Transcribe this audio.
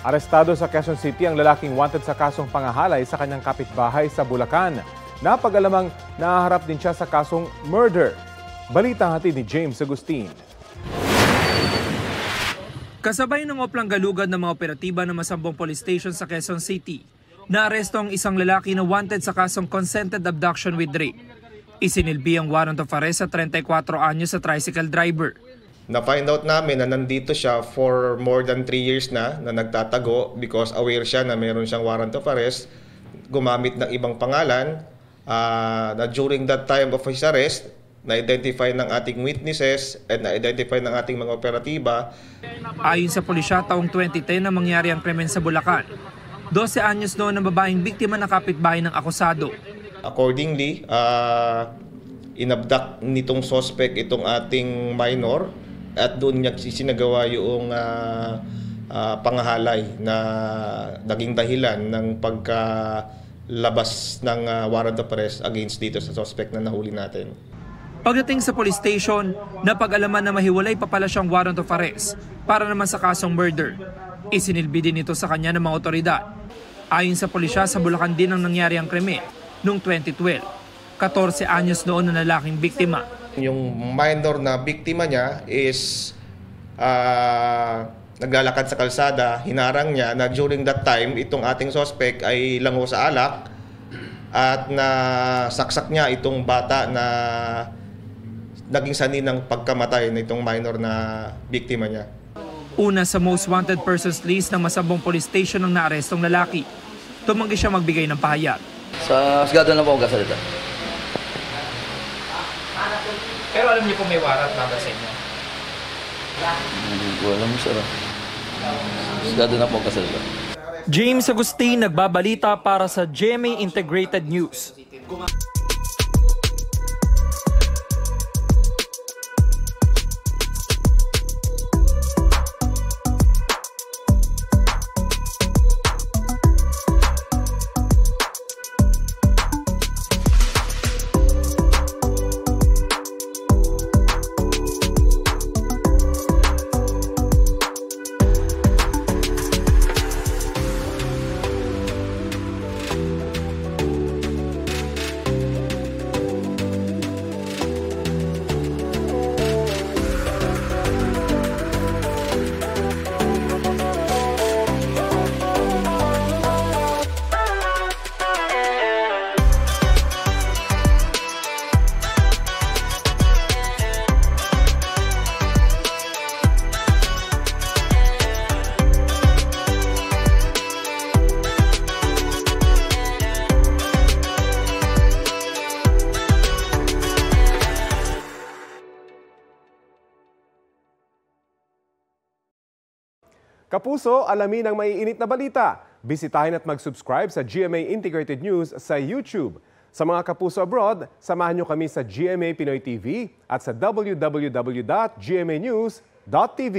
Arestado sa Quezon City ang lalaking wanted sa kasong pangahalay sa kanyang kapitbahay sa Bulacan. Napag-alamang nahaharap din siya sa kasong murder. Balita hatid ni James Agustin. Kasabay ng oplang galugad ng mga operatiba ng Masambong Police Station sa Quezon City, naaresto ang isang lalaki na wanted sa kasong consented abduction with rape. Isinilbi ang warrant of arrest sa 34 anyos sa tricycle driver. Na-find out namin na nandito siya for more than 3 years na nagtatago because aware siya na meron siyang warrant of arrest, gumamit ng ibang pangalan. Na during that time of his arrest, na-identify ng ating witnesses at na-identify ng ating mga operatiba. Ayon sa pulisya, taong 2010 na mangyari ang krimen sa Bulacan. 12 anyos noon ang babaeng biktima ng kapitbahay ng akusado. Accordingly, inabduct nitong suspect itong ating minor at doon niya sinagawa yung pangahalay na naging dahilan ng pagkalabas ng warrant of arrest against dito sa suspect na nahuli natin. Pagdating sa police station, napag-alaman na mahiwalay pa pala siyang warrant of arrest para naman sa kasong murder. Isinilbi din ito sa kanya ng mga otoridad. Ayon sa pulisya, sa Bulacan din ang nangyari ang krimen noong 2012. 14 anyos noon na lalaking biktima. Yung minor na biktima niya is naglalakad sa kalsada, hinarang niya na during that time itong ating suspect ay lango sa alak at nasaksak niya itong bata na naging sanhi ng pagkamatay na itong minor na biktima niya. Una sa most wanted persons list ng Masambong Police Station ang naarestong lalaki. Tumanggi siya magbigay ng pahayag. Sa husgado na po ako kasalita. Pero alam niyo po may warrant na sa inyo? Hindi ko alam, sir. Husgado na po kasalita. James Agustin, nagbabalita para sa GMA Integrated News. Kapuso, alamin ang maiinit na balita. Bisitahin at mag-subscribe sa GMA Integrated News sa YouTube. Sa mga kapuso abroad, samahan niyo kami sa GMA Pinoy TV at sa www.gmanews.tv.